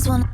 When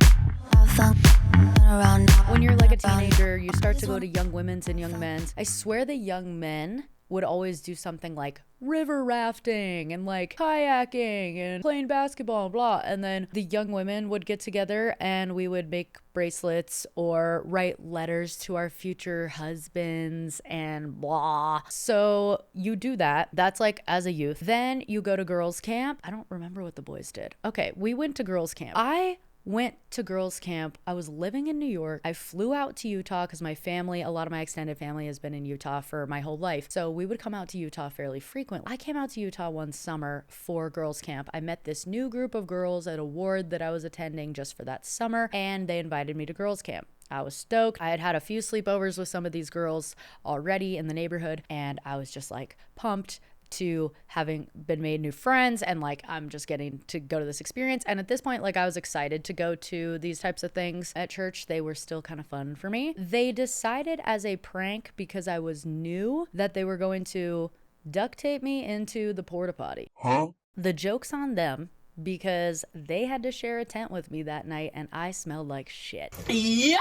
you're like a teenager, you start to go to young women's and young men's. I swear the young men would always do something like river rafting and like kayaking and playing basketball and blah. And then the young women would get together and we would make bracelets or write letters to our future husbands and blah. So you do that. That's like as a youth. Then you go to girls' camp. I don't remember what the boys did. Okay, we went to girls' camp. I went to girls' camp. I was living in New York. I flew out to Utah because my family, a lot of my extended family has been in Utah for my whole life. So we would come out to Utah fairly frequently. I came out to Utah one summer for girls' camp. I met this new group of girls at a ward that I was attending just for that summer, and they invited me to girls' camp. I was stoked. I had had a few sleepovers with some of these girls already in the neighborhood, and I was just like pumped to having been made new friends, and like I'm just getting to go to this experience. And at this point, like I was excited to go to these types of things at church. They were still kind of fun for me. They decided as a prank, because I was new, that they were going to duct tape me into the porta potty. The joke's on them, because they had to share a tent with me that night and I smelled like shit. Yeah.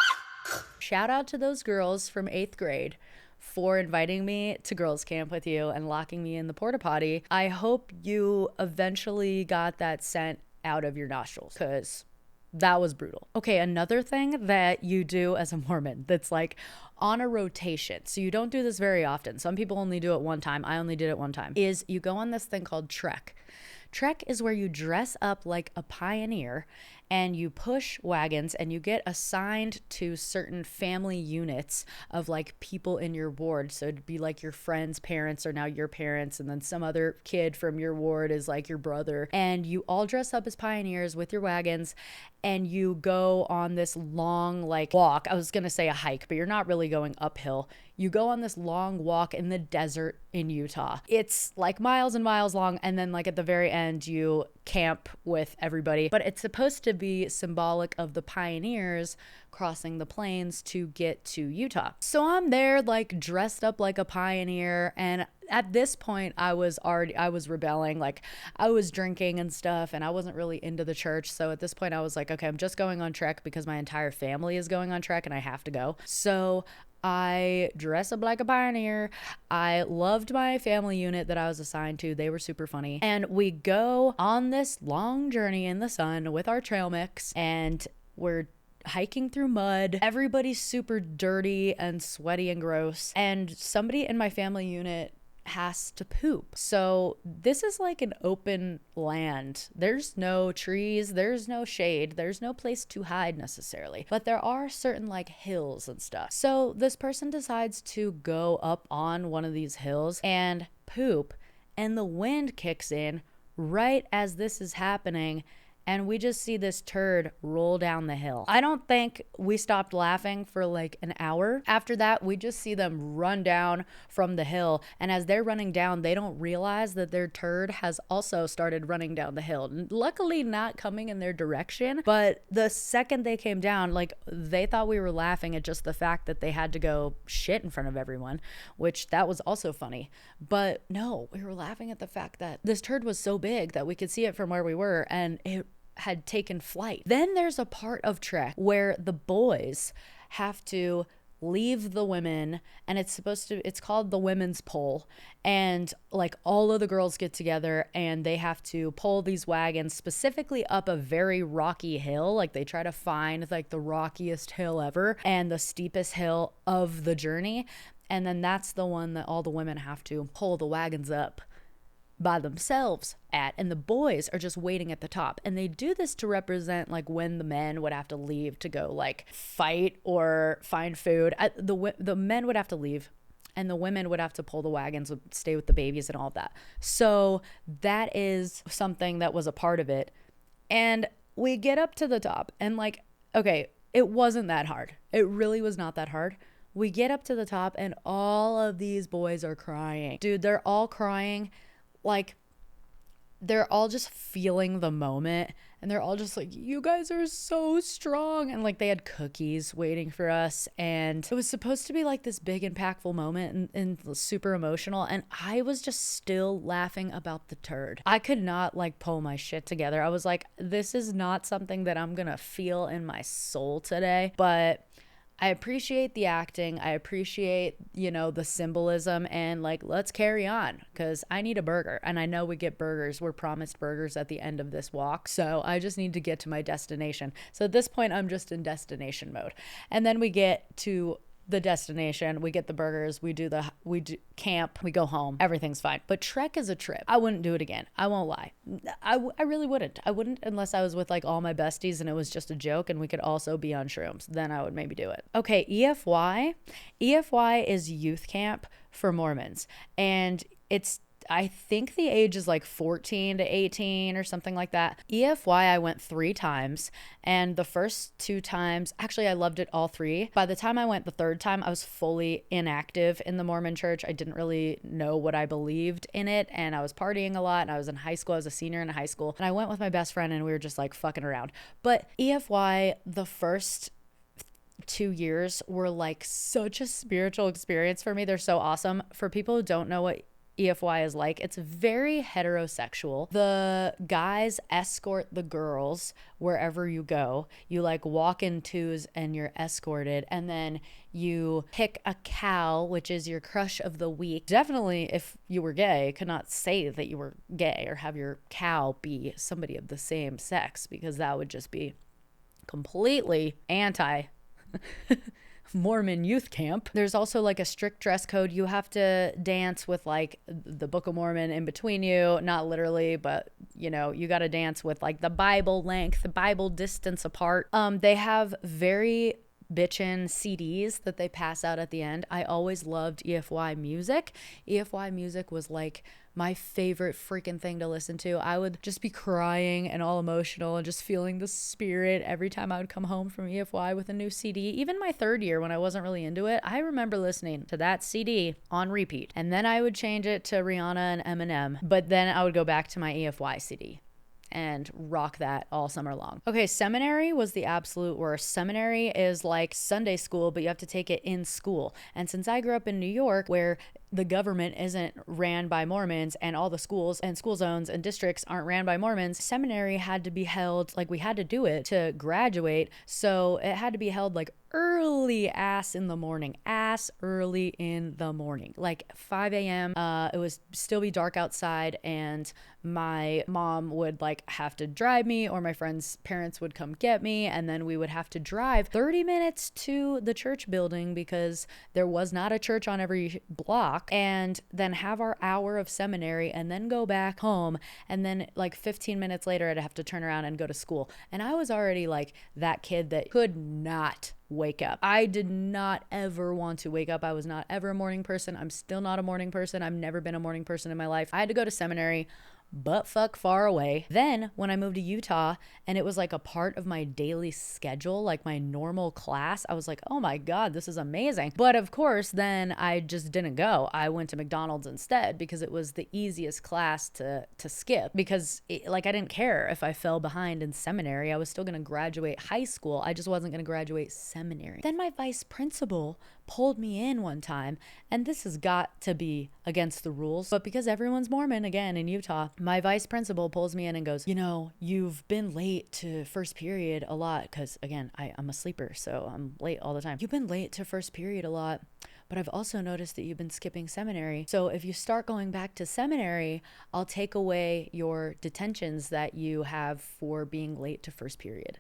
Shout out to those girls from 8th grade for inviting me to girls' camp with you and locking me in the porta potty. I hope you eventually got that scent out of your nostrils, because that was brutal. Okay, another thing that you do as a Mormon that's like on a rotation, so you don't do this very often. Some people only do it one time. I only did it one time. Is you go on this thing called Trek. Trek is where you dress up like a pioneer and you push wagons and you get assigned to certain family units of like people in your ward. So it'd be like your friend's parents are now your parents, and then some other kid from your ward is like your brother. And you all dress up as pioneers with your wagons and you go on this long like walk. I was going to say a hike, but you're not really going uphill. You go on this long walk in the desert in Utah. It's like miles and miles long, and then like at the very end you camp with everybody. But it's supposed to be symbolic of the pioneers crossing the plains to get to Utah. So I'm there like dressed up like a pioneer, and at this point I was rebelling. Like I was drinking and stuff, and I wasn't really into the church. So at this point I was like, okay, I'm just going on Trek because my entire family is going on Trek and I have to go. So I dress up like a pioneer. I loved my family unit that I was assigned to. They were super funny. And we go on this long journey in the sun with our trail mix, and we're hiking through mud. Everybody's super dirty and sweaty and gross. And somebody in my family unit has to poop. So this is like an open land. There's no trees, there's no shade, there's no place to hide necessarily, but there are certain like hills and stuff. So this person decides to go up on one of these hills and poop, and the wind kicks in right as this is happening, and we just see this turd roll down the hill. I don't think we stopped laughing for like an hour. After that, we just see them run down from the hill. And as they're running down, they don't realize that their turd has also started running down the hill. Luckily not coming in their direction, but the second they came down, like they thought we were laughing at just the fact that they had to go shit in front of everyone, which that was also funny. But no, we were laughing at the fact that this turd was so big that we could see it from where we were, and it had taken flight. Then there's a part of Trek where the boys have to leave the women, and it's called the women's pole, and like all of the girls get together and they have to pull these wagons specifically up a very rocky hill. Like they try to find like the rockiest hill ever and the steepest hill of the journey, and then that's the one that all the women have to pull the wagons up by themselves at, and the boys are just waiting at the top. And they do this to represent like when the men would have to leave to go like fight or find food. The men would have to leave and the women would have to pull the wagons, would stay with the babies and all that. So that is something that was a part of it. And we get up to the top and like, okay, it wasn't that hard. It really was not that hard. We get up to the top and all of these boys are crying. Dude, they're all crying. Like they're all just feeling the moment And they're all just like, you guys are so strong. And like they had cookies waiting for us. And it was supposed to be like this big impactful moment and super emotional. And I was just still laughing about the turd. I could not like pull my shit together. I was like, this is not something that I'm gonna feel in my soul today. But I appreciate the acting. I appreciate, the symbolism, and like, let's carry on because I need a burger. And I know we get burgers. We're promised burgers at the end of this walk. So I just need to get to my destination. So at this point, I'm just in destination mode. And then we get to the destination, we get the burgers, we do camp, we go home, everything's fine. But Trek is a trip. I wouldn't do it again. I won't lie. I really wouldn't. I wouldn't unless I was with like all my besties and it was just a joke and we could also be on shrooms. Then I would maybe do it. Okay, EFY. EFY is youth camp for Mormons. And I think the age is like 14 to 18 or something like that. EFY, I went 3 times. And the first 2 times, actually, I loved it all 3. By the time I went the 3rd time, I was fully inactive in the Mormon church. I didn't really know what I believed in it. And I was partying a lot. And I was in high school. I was a senior in high school. And I went with my best friend and we were just like fucking around. But EFY, the first 2 years were like such a spiritual experience for me. They're so awesome. For people who don't know what EFY is like, it's very heterosexual. The guys escort the girls wherever you go. You like walk in twos and you're escorted, and then you pick a cow, which is your crush of the week. Definitely, if you were gay, could not say that you were gay or have your cow be somebody of the same sex, because that would just be completely anti Mormon youth camp. There's also like a strict dress code. You have to dance with like the Book of Mormon in between you, not literally, but you got to dance with like the Bible length, the Bible distance apart. They have very bitchin' CDs that they pass out at the end. I always loved EFY music. EFY music was like my favorite freaking thing to listen to. I would just be crying and all emotional and just feeling the spirit every time I would come home from EFY with a new CD. Even my 3rd year when I wasn't really into it, I remember listening to that CD on repeat. And then I would change it to Rihanna and Eminem, but then I would go back to my EFY CD and rock that all summer long. Okay, seminary was the absolute worst. Seminary is like Sunday school, but you have to take it in school. And since I grew up in New York, where the government isn't ran by Mormons and all the schools and school zones and districts aren't ran by Mormons, seminary had to be held, like we had to do it to graduate. So it had to be held like early ass in the morning, like 5 a.m. It would still be dark outside, and my mom would like have to drive me, or my friends' parents would come get me, and then we would have to drive 30 minutes to the church building because there was not a church on every block, and then have our hour of seminary and then go back home, and then like 15 minutes later I'd have to turn around and go to school. And I was already like that kid that could not wake up. I did not ever want to wake up. I was not ever a morning person. I'm still not a morning person. I've never been a morning person in my life. I had to go to seminary, butt fuck far away. Then when I moved to Utah and it was like a part of my daily schedule, like my normal class, I was like, oh my God, this is amazing. But of course, then I just didn't go. I went to McDonald's instead because it was the easiest class to skip, because I didn't care if I fell behind in seminary. I was still going to graduate high school. I just wasn't going to graduate seminary. Then my vice principal pulled me in one time, and this has got to be against the rules, but because everyone's Mormon again in Utah, my vice principal pulls me in and goes, you've been late to first period a lot, because again, I'm a sleeper, so I'm late all the time. You've been late to first period a lot, but I've also noticed that you've been skipping seminary. So if you start going back to seminary, I'll take away your detentions that you have for being late to first period.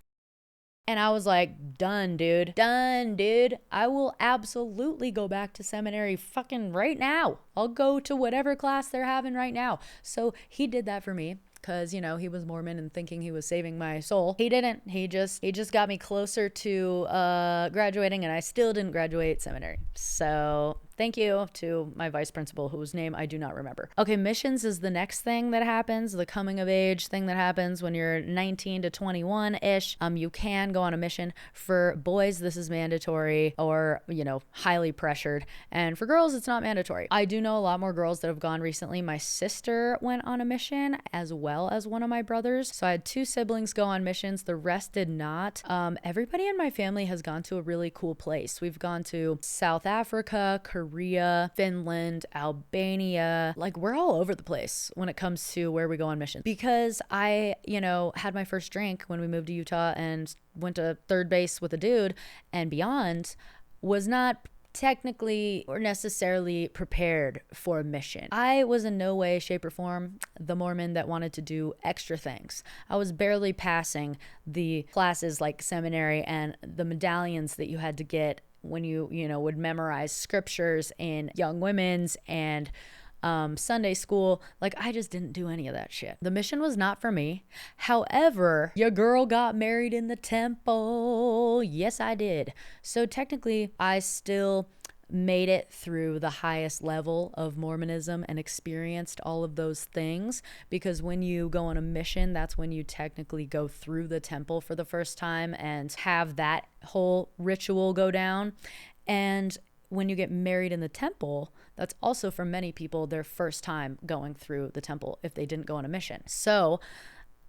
And I was like, done, dude. I will absolutely go back to seminary fucking right now. I'll go to whatever class they're having right now. So he did that for me because, he was Mormon and thinking he was saving my soul. He didn't. He just got me closer to graduating, and I still didn't graduate seminary. So Thank you to my vice principal, whose name I do not remember. Okay, missions is the next thing that happens, the coming of age thing that happens when you're 19 to 21-ish. You can go on a mission. For boys, this is mandatory or, highly pressured. And for girls, it's not mandatory. I do know a lot more girls that have gone recently. My sister went on a mission as well as one of my brothers. So I had 2 siblings go on missions. The rest did not. Everybody in my family has gone to a really cool place. We've gone to South Africa, Korea, Finland, Albania. Like, we're all over the place when it comes to where we go on missions. Because I, had my first drink when we moved to Utah and went to third base with a dude and beyond, was not technically or necessarily prepared for a mission. I was in no way, shape, or form the Mormon that wanted to do extra things. I was barely passing the classes like seminary and the medallions that you had to get when you would memorize scriptures in young women's and Sunday school. Like, I just didn't do any of that shit. The mission was not for me. However, your girl got married in the temple. Yes, I did. So technically, I still made it through the highest level of Mormonism and experienced all of those things, because when you go on a mission, that's when you technically go through the temple for the first time and have that whole ritual go down. And when you get married in the temple, that's also for many people their first time going through the temple if they didn't go on a mission. So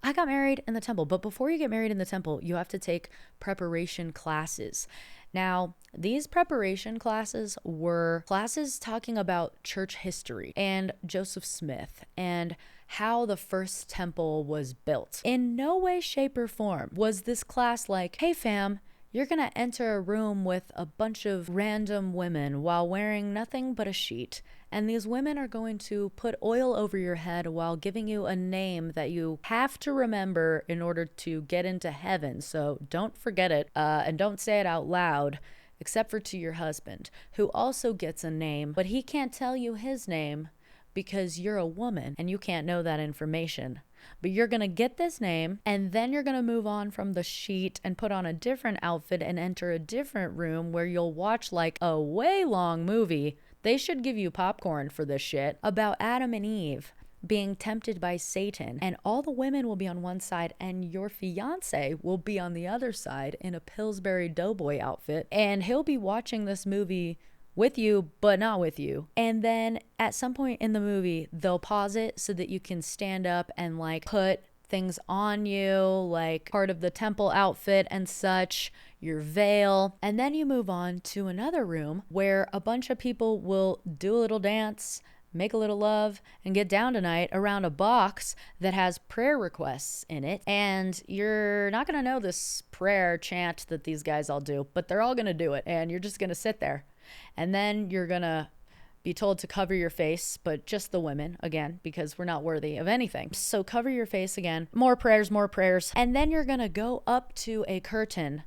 I got married in the temple, but before you get married in the temple, you have to take preparation classes. Now, these preparation classes were classes talking about church history and Joseph Smith and how the first temple was built. In no way, shape, or form was this class like, hey fam, you're going to enter a room with a bunch of random women while wearing nothing but a sheet. And these women are going to put oil over your head while giving you a name that you have to remember in order to get into heaven. So don't forget it, and don't say it out loud, except for to your husband, who also gets a name, but he can't tell you his name because you're a woman and you can't know that information. But you're going to get this name, and then you're going to move on from the sheet and put on a different outfit and enter a different room where you'll watch like a way long movie. They should give you popcorn for this shit about Adam and Eve being tempted by Satan, and all the women will be on one side and your fiance will be on the other side in a Pillsbury Doughboy outfit, and he'll be watching this movie with you, but not with you. And then at some point in the movie, they'll pause it so that you can stand up and like put things on you, like part of the temple outfit and such, your veil. And then you move on to another room where a bunch of people will do a little dance, make a little love, and get down tonight around a box that has prayer requests in it. And you're not going to know this prayer chant that these guys all do, but they're all going to do it. And you're just going to sit there. And then you're going to be told to cover your face, but just the women, again, because we're not worthy of anything. So cover your face again. More prayers, more prayers. And then you're going to go up to a curtain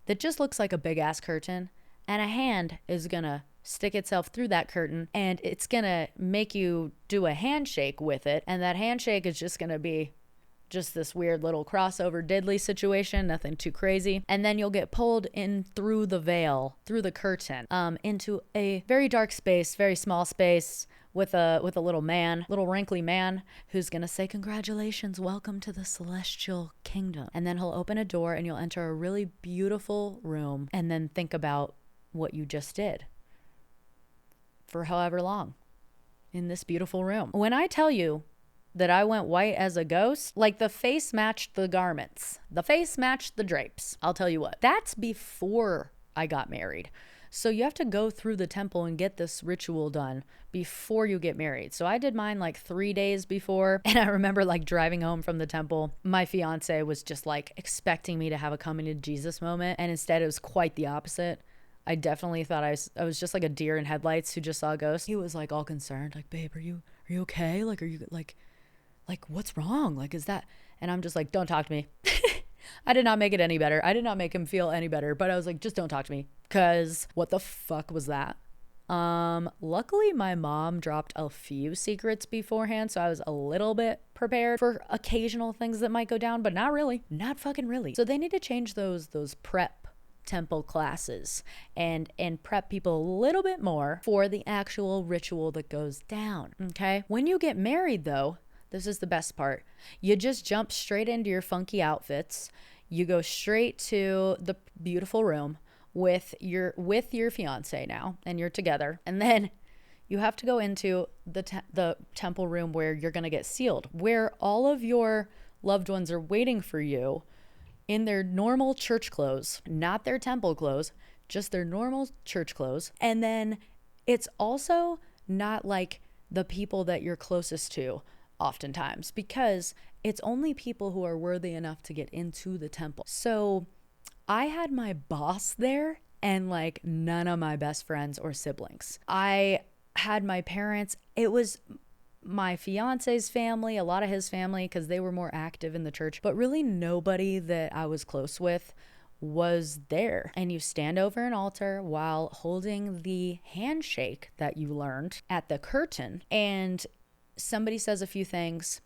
that just looks like a big ass curtain. And a hand is going to stick itself through that curtain. And it's going to make you do a handshake with it. And that handshake is just going to be just this weird little crossover diddly situation, nothing too crazy. And then you'll get pulled in through the veil, through the curtain, into a very dark space, very small space with a little man, little wrinkly man who's going to say, congratulations, welcome to the celestial kingdom. And then he'll open a door and you'll enter a really beautiful room, and then think about what you just did for however long in this beautiful room. When I tell you that I went white as a ghost, like the face matched the garments, the face matched the drapes. I'll tell you what, that's before I got married. So you have to go through the temple and get this ritual done before you get married. So I did mine like 3 days before. And I remember like driving home from the temple, my fiance was just like expecting me to have a coming to Jesus moment. And instead it was quite the opposite. I definitely thought I was just like a deer in headlights who just saw a ghost. He was like all concerned, like, babe, are you okay? Like, are you like, what's wrong? Like, is that? And I'm just like, don't talk to me. I did not make it any better. I did not make him feel any better, but I was like, just don't talk to me. Cause what the fuck was that? Luckily my mom dropped a few secrets beforehand, so I was a little bit prepared for occasional things that might go down, but not really, not fucking really. So they need to change those prep temple classes and prep people a little bit more for the actual ritual that goes down, okay? When you get married though, this is the best part. You just jump straight into your funky outfits. You go straight to the beautiful room with your fiance now, and you're together. And then you have to go into the temple room where you're going to get sealed, where all of your loved ones are waiting for you in their normal church clothes, not their temple clothes, just their normal church clothes. And then it's also not like the people that you're closest to oftentimes, because it's only people who are worthy enough to get into the temple. So I had my boss there and like none of my best friends or siblings. I had my parents. It was my fiance's family, a lot of his family, because they were more active in the church, but really nobody that I was close with was there. And you stand over an altar while holding the handshake that you learned at the curtain, and somebody says a few things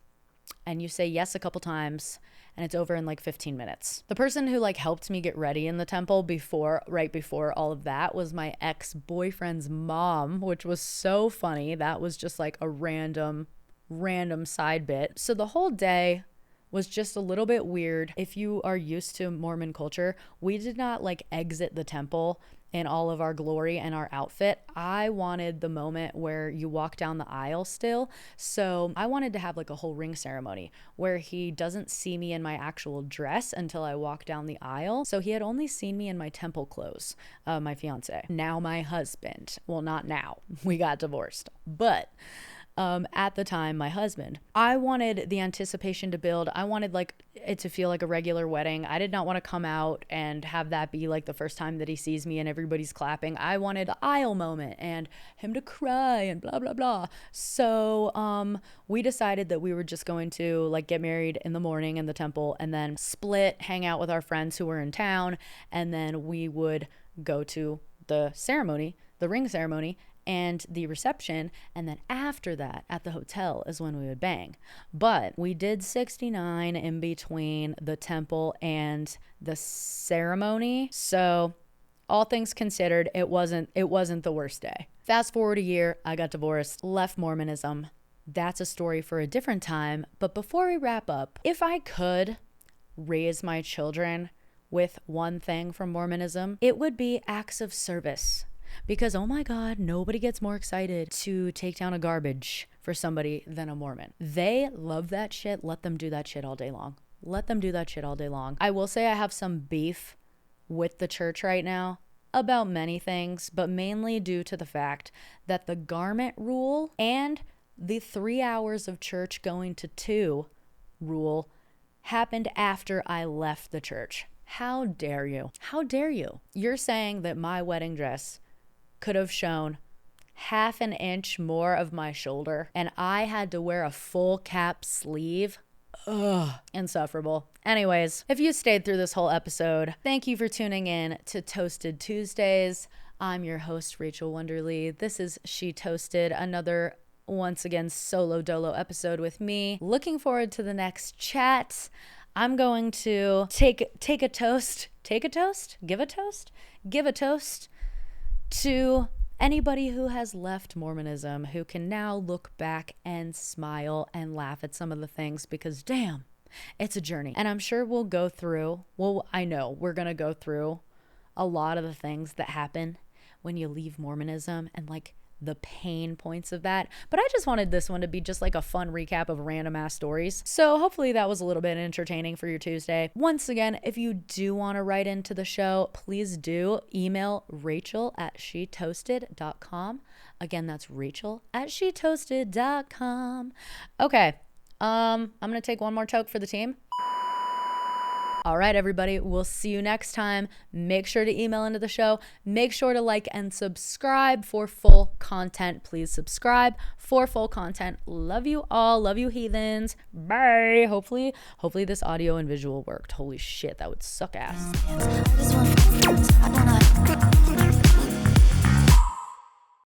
and you say yes a couple times, and it's over in like 15 minutes. The person who like helped me get ready in the temple right before all of that was my ex-boyfriend's mom, which was so funny. That was just like a random side bit. So the whole day was just a little bit weird. If you are used to Mormon culture, we did not like exit the temple in all of our glory and our outfit. I wanted the moment where you walk down the aisle still. So I wanted to have like a whole ring ceremony where he doesn't see me in my actual dress until I walk down the aisle. So he had only seen me in my temple clothes, my fiance, now my husband. Well, not now, we got divorced, but at the time, my husband. I wanted the anticipation to build. I wanted like it to feel like a regular wedding. I did not want to come out and have that be like the first time that he sees me and everybody's clapping. I wanted the aisle moment and him to cry and blah, blah, blah. So we decided that we were just going to like get married in the morning in the temple and then split, hang out with our friends who were in town. And then we would go to the ceremony, the ring ceremony, and the reception, and then after that at the hotel is when we would bang. But we did 69 in between the temple and the ceremony, so all things considered, it wasn't the worst day. Fast forward a year, I got divorced, left Mormonism. That's a story for a different time. But before we wrap up, if I could raise my children with one thing from Mormonism, it would be acts of service. Because, oh my God, nobody gets more excited to take down a garbage for somebody than a Mormon. They love that shit. Let them do that shit all day long. Let them do that shit all day long. I will say I have some beef with the church right now about many things, but mainly due to the fact that the garment rule and the 3 hours of church going to 2 rule happened after I left the church. How dare you? How dare you? You're saying that my wedding dress could have shown half an inch more of my shoulder and I had to wear a full cap sleeve? Ugh, insufferable. Anyways, if you stayed through this whole episode, thank you for tuning in to Toasted Tuesdays. I'm your host, Rachel Wonderly. This is She Toasted, another once again solo dolo episode with me. Looking forward to the next chat. I'm going to give a toast to anybody who has left Mormonism, who can now look back and smile and laugh at some of the things, because damn, it's a journey. And I'm sure I know we're going to go through a lot of the things that happen when you leave Mormonism and like the pain points of that. But I just wanted this one to be just like a fun recap of random ass stories. So hopefully that was a little bit entertaining for your Tuesday. Once again, if you do want to write into the show, please do email rachel@shetoasted.com. Again, that's rachel@shetoasted.com. Okay. I'm going to take one more toke for the team. All right, everybody, we'll see you next time. Make sure to email into the show. Make sure to like and subscribe for full content. Please subscribe for full content. Love you all. Love you, heathens. Bye. Hopefully this audio and visual worked. Holy shit, that would suck ass.